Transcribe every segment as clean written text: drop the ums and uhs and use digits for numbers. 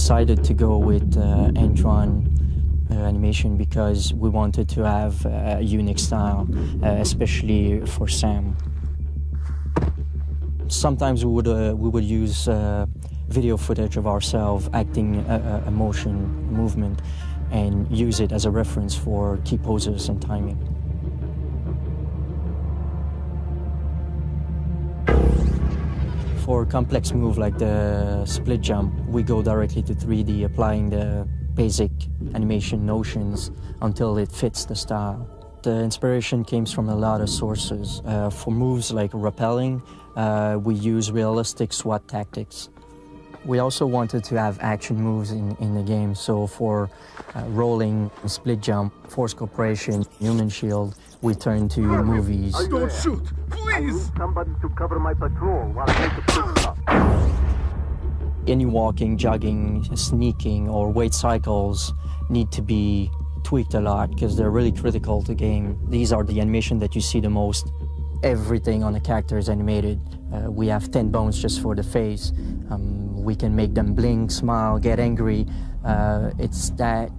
decided to go with hand-drawn animation because we wanted to have a unique style, especially for Sam. Sometimes we would use video footage of ourselves acting a motion, movement, and use it as a reference for key poses and timing. For a complex move like the split jump, we go directly to 3D, applying the basic animation notions until it fits the style. The inspiration came from a lot of sources. For moves like rappelling, we use realistic SWAT tactics. We also wanted to have action moves in the game, so for rolling, split jump, force corporation, human shield, we turn to movies. Don't shoot, please! I need somebody to cover my patrol while I make a pit stop. Any walking, jogging, sneaking, or weight cycles need to be tweaked a lot because they're really critical to game. These are the animation that you see the most. Everything on the character is animated. We have 10 bones just for the face. We can make them blink, smile, get angry. It's that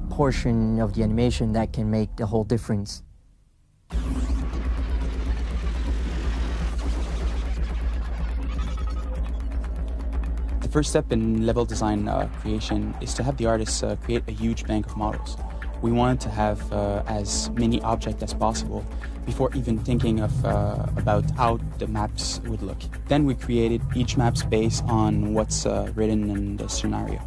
portion of the animation that can make the whole difference. The first step in level design creation is to have the artists create a huge bank of models. We wanted to have as many objects as possible before even thinking of about how the maps would look. Then we created each maps based on what's written in the scenario.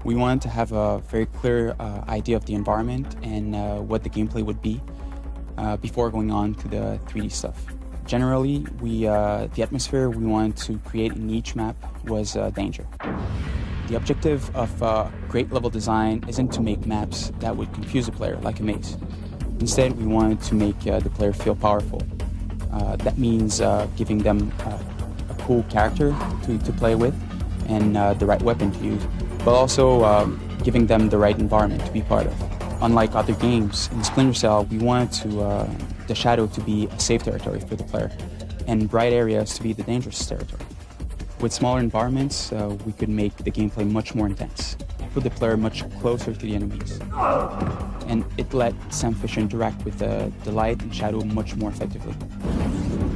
We wanted to have a very clear idea of the environment and what the gameplay would be before going on to the 3D stuff. Generally, the atmosphere we wanted to create in each map was danger. The objective of great level design isn't to make maps that would confuse a player like a maze. Instead, we wanted to make the player feel powerful. That means giving them a cool character to play with and the right weapon to use, but also giving them the right environment to be part of. Unlike other games, in Splinter Cell, we wanted the shadow to be a safe territory for the player and bright areas to be the dangerous territory. With smaller environments, we could make the gameplay much more intense, put the player much closer to the enemies, and it let Sam Fisher interact with the light and shadow much more effectively.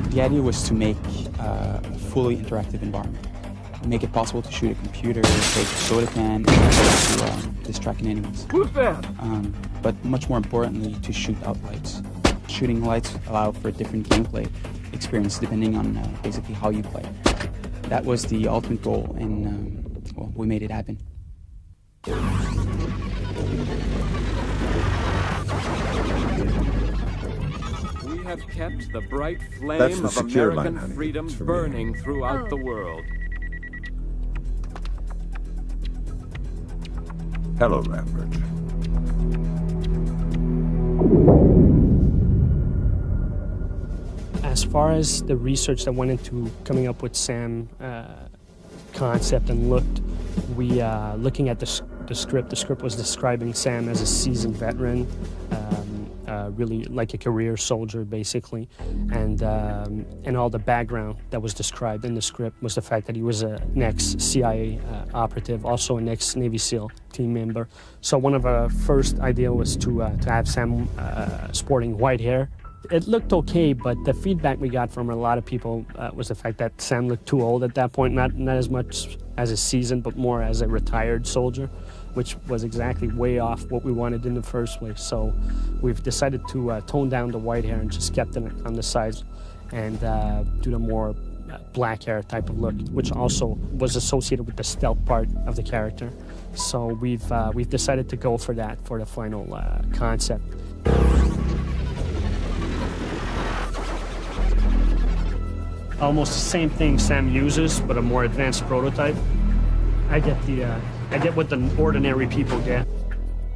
The idea was to make a fully interactive environment, make it possible to shoot a computer, take a soda can, and to distract enemies. Who's that? But much more importantly, to shoot out lights. Shooting lights allow for a different gameplay experience depending on basically how you play. That was the ultimate goal, and well, we made it happen. We have kept the bright flame of American freedom burning throughout the world. Hello, Lambert. As far as the research that went into coming up with Sam concept and looked, we looking at the script was describing Sam as a seasoned veteran, really like a career soldier basically, and all the background that was described in the script was the fact that he was an ex-CIA operative, also an ex-Navy SEAL team member. So one of our first idea was to have Sam sporting white hair. It looked okay, but the feedback we got from a lot of people was the fact that Sam looked too old at that point, not as much as a seasoned, but more as a retired soldier, which was exactly way off what we wanted in the first place. So we've decided to tone down the white hair and just kept it on the sides and do the more black hair type of look, which also was associated with the stealth part of the character. So we've decided to go for that for the final concept. Almost the same thing Sam uses, but a more advanced prototype. I get what the ordinary people get.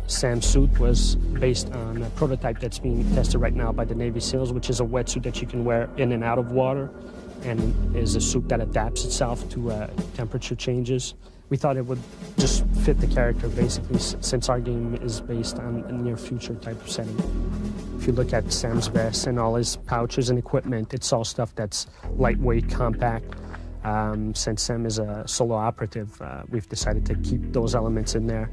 Sam's suit was based on a prototype that's being tested right now by the Navy SEALs, which is a wetsuit that you can wear in and out of water, and is a suit that adapts itself to temperature changes. We thought it would just fit the character, basically, since our game is based on a near future type of setting. If you look at Sam's vest and all his pouches and equipment, it's all stuff that's lightweight, compact, Since Sam is a solo operative, we've decided to keep those elements in there,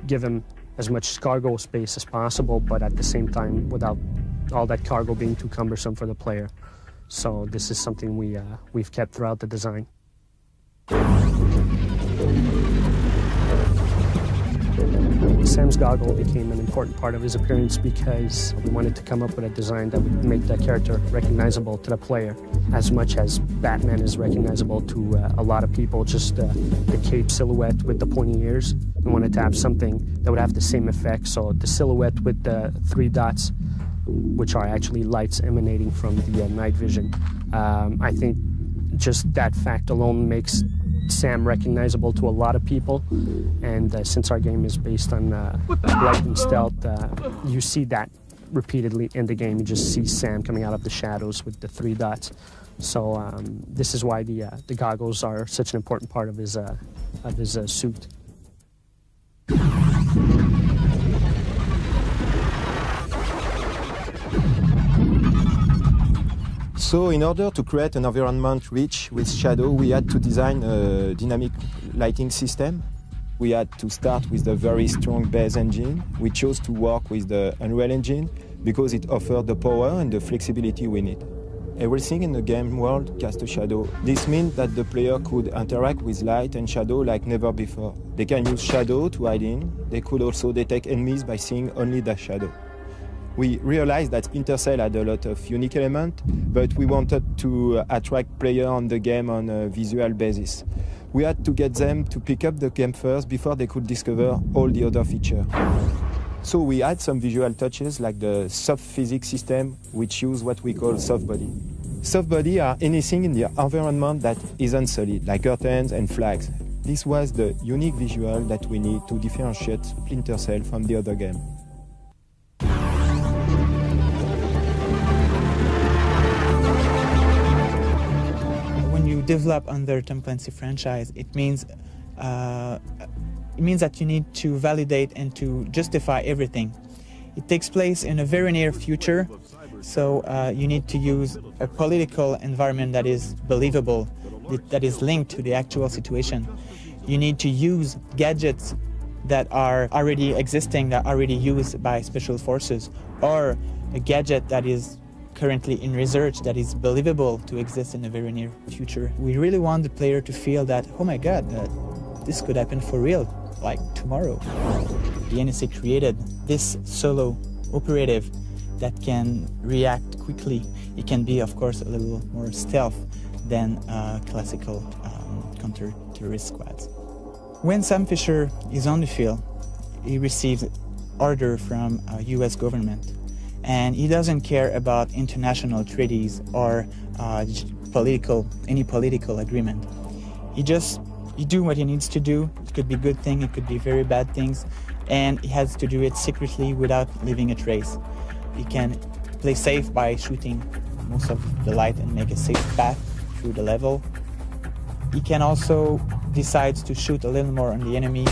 give him as much cargo space as possible, but at the same time without all that cargo being too cumbersome for the player. So this is something we've kept throughout the design. Sam's goggle became an important part of his appearance because we wanted to come up with a design that would make that character recognizable to the player as much as Batman is recognizable to a lot of people, just the cape silhouette with the pointy ears. We wanted to have something that would have the same effect, so the silhouette with the 3 dots, which are actually lights emanating from the night vision. I think just that fact alone makes Sam recognizable to a lot of people, and since our game is based on light and stealth, you see that repeatedly in the game. You just see Sam coming out of the shadows with the 3 dots. So this is why the goggles are such an important part of his suit. So in order to create an environment rich with shadow, we had to design a dynamic lighting system. We had to start with a very strong base engine. We chose to work with the Unreal Engine because it offered the power and the flexibility we need. Everything in the game world casts a shadow. This means that the player could interact with light and shadow like never before. They can use shadow to hide in. They could also detect enemies by seeing only the shadow. We realized that Splinter Cell had a lot of unique elements, but we wanted to attract players on the game on a visual basis. We had to get them to pick up the game first before they could discover all the other features. So we had some visual touches like the soft physics system, which use what we call soft body. Soft body are anything in the environment that isn't solid, like curtains and flags. This was the unique visual that we need to differentiate Splinter Cell from the other game. Develop under Tom Clancy franchise, it means that you need to validate and to justify everything. It takes place in a very near future, so you need to use a political environment that is believable, that is linked to the actual situation. You need to use gadgets that are already existing, that are already used by special forces, or a gadget that is currently in research that is believable to exist in the very near future. We really want the player to feel that, oh my god, this could happen for real, like tomorrow. The NSA created this solo operative that can react quickly. It can be, of course, a little more stealth than classical counter-terrorist squads. When Sam Fisher is on the field, he receives order from US government. And he doesn't care about international treaties or any political agreement. He do what he needs to do. It could be good things, it could be very bad things, and he has to do it secretly without leaving a trace. He can play safe by shooting most of the light and make a safe path through the level. He can also decide to shoot a little more on the enemy,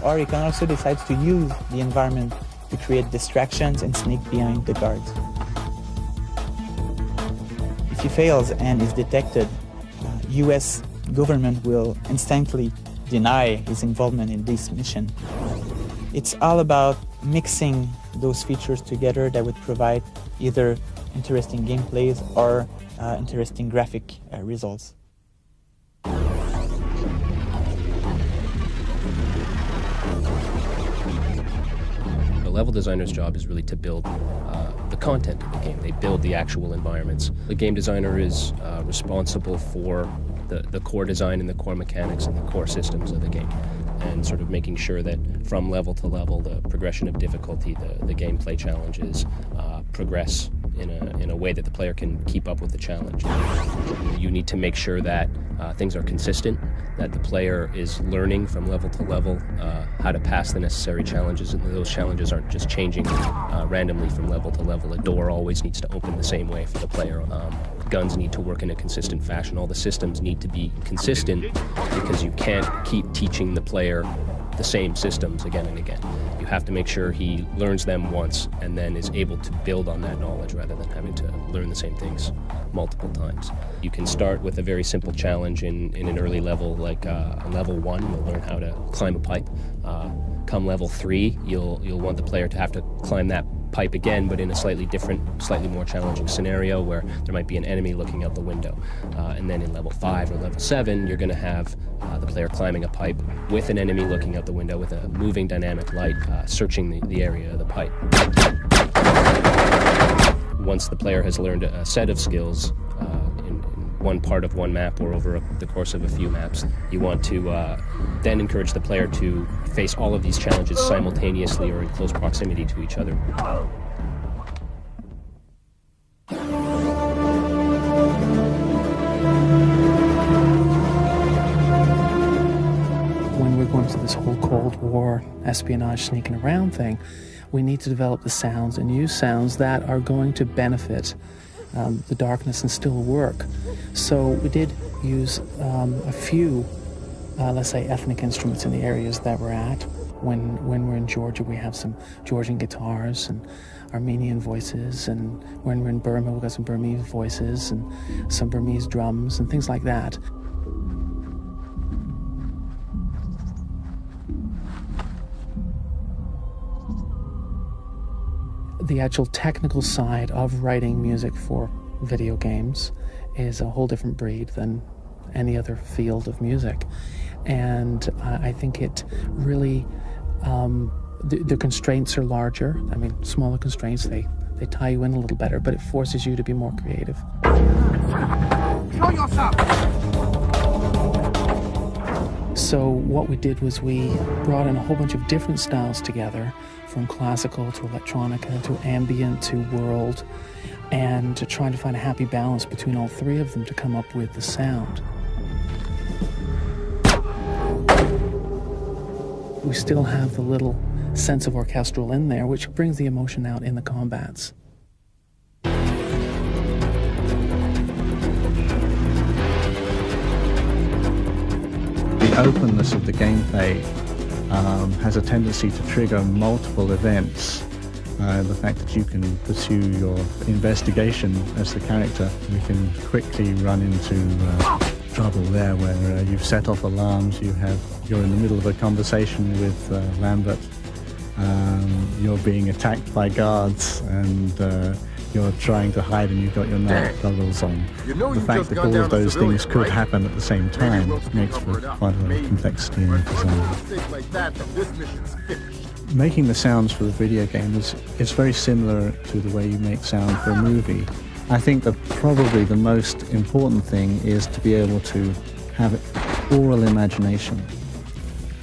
or he can also decide to use the environment to create distractions and sneak behind the guards. If he fails and is detected, US government will instantly deny his involvement in this mission. It's all about mixing those features together that would provide either interesting gameplays or interesting graphic results. The level designer's job is really to build the content of the game. They build the actual environments. The game designer is responsible for the core design and the core mechanics and the core systems of the game, and sort of making sure that from level to level, the progression of difficulty, the gameplay challenges progress in a way that the player can keep up with the challenge. You need to make sure that things are consistent, that the player is learning from level to level how to pass the necessary challenges, and those challenges aren't just changing randomly from level to level. A door always needs to open the same way for the player. Guns need to work in a consistent fashion. All the systems need to be consistent because you can't keep teaching the player the same systems again and again. You have to make sure he learns them once and then is able to build on that knowledge rather than having to learn the same things multiple times. You can start with a very simple challenge in an early level, like level 1, you'll learn how to climb a pipe. Come level 3, you'll want the player to have to climb that pipe again, but in a slightly different, slightly more challenging scenario where there might be an enemy looking out the window. And then in level 5 or level 7, you're going to have the player climbing a pipe with an enemy looking out the window with a moving dynamic light searching the area of the pipe. Once the player has learned a set of skills in one part of one map or over the course of a few maps, you want to then encourage the player to face all of these challenges simultaneously or in close proximity to each other. When we're going to this whole Cold War espionage sneaking around thing, we need to develop the sounds and use sounds that are going to benefit the darkness and still work. So we did use a few, let's say, ethnic instruments in the areas that we're at. When we're in Georgia, we have some Georgian guitars and Armenian voices, and when we're in Burma, we've got some Burmese voices and some Burmese drums and things like that. The actual technical side of writing music for video games is a whole different breed than any other field of music. And I think it really, the constraints are larger. I mean, smaller constraints, they tie you in a little better, but it forces you to be more creative. Show yourself! So what we did was we brought in a whole bunch of different styles together, from classical to electronica to ambient to world, and to try to find a happy balance between all three of them to come up with the sound. We still have the little sense of orchestral in there, which brings the emotion out in the combats. The openness of the gameplay has a tendency to trigger multiple events. The fact that you can pursue your investigation as the character, we can quickly run into trouble there where you've set off alarms, you're in the middle of a conversation with Lambert, you're being attacked by guards, and you're trying to hide and you've got your night goggles on. The fact that all of those things could happen at the same time makes for quite a lot of complexity in the design. Making the sounds for the video game is very similar to the way you make sound for a movie. I think that probably the most important thing is to be able to have oral imagination.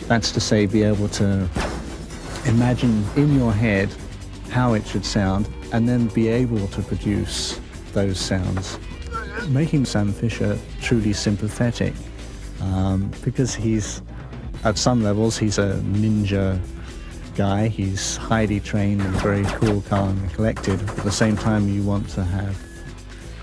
That's to say, be able to imagine in your head how it should sound and then be able to produce those sounds. Making Sam Fisher truly sympathetic, because at some levels, he's a ninja guy. He's highly trained and very cool, calm and collected. At the same time, you want to have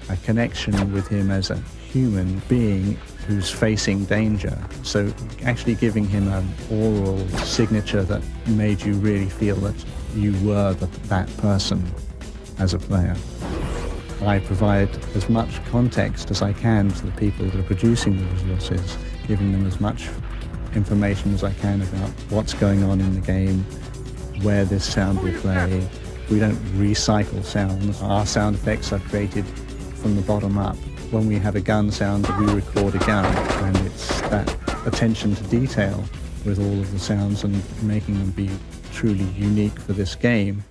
a connection with him as a human being who's facing danger. So actually giving him an oral signature that made you really feel that you were that person as a player. I provide as much context as I can to the people that are producing the resources, giving them as much information as I can about what's going on in the game, where this sound will play. We don't recycle sounds. Our sound effects are created from the bottom up. When we have a gun sound, we record a gun, and it's that attention to detail with all of the sounds and making them be truly unique for this game.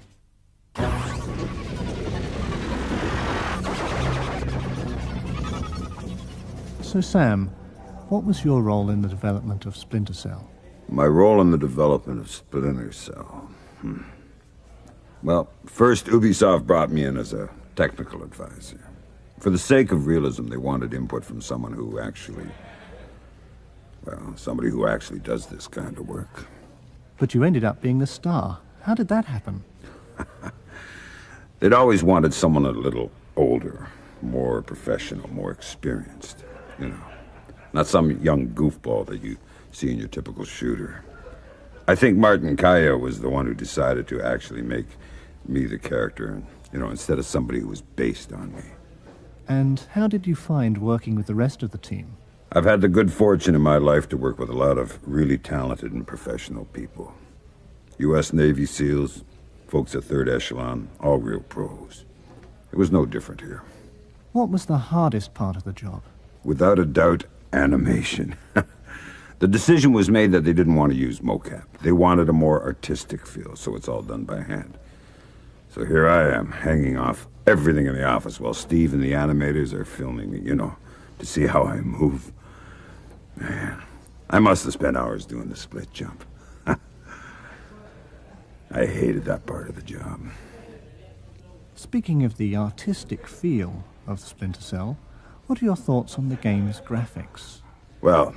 So Sam, what was your role in the development of Splinter Cell? My role in the development of Splinter Cell? Well, first Ubisoft brought me in as a technical advisor. For the sake of realism, they wanted input from someone who actually, somebody who actually does this kind of work. But you ended up being the star. How did that happen? They'd always wanted someone a little older, more professional, more experienced, you know. Not some young goofball that you see in your typical shooter. I think Martin Kaya was the one who decided to actually make me the character, instead of somebody who was based on me. And how did you find working with the rest of the team? I've had the good fortune in my life to work with a lot of really talented and professional people. U.S. Navy SEALs, folks at Third Echelon, all real pros. It was no different here. What was the hardest part of the job? Without a doubt, animation. The decision was made that they didn't want to use mocap. They wanted a more artistic feel, so it's all done by hand. So here I am, hanging off everything in the office while Steve and the animators are filming me, to see how I move. Man, I must have spent hours doing the split jump. I hated that part of the job. Speaking of the artistic feel of Splinter Cell, what are your thoughts on the game's graphics? Well,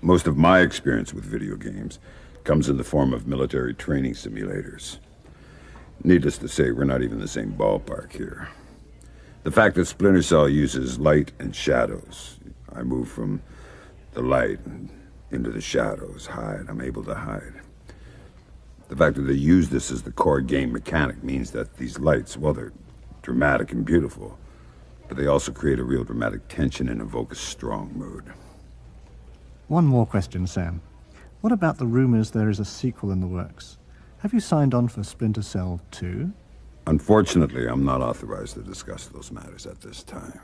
most of my experience with video games comes in the form of military training simulators. Needless to say, we're not even the same ballpark here. The fact that Splinter Cell uses light and shadows, I move from the light into the shadows, hide, I'm able to hide. The fact that they use this as the core game mechanic means that these lights, well, they're dramatic and beautiful, but they also create a real dramatic tension and evoke a strong mood. One more question, Sam. What about the rumors there is a sequel in the works? Have you signed on for Splinter Cell 2? Unfortunately, I'm not authorized to discuss those matters at this time.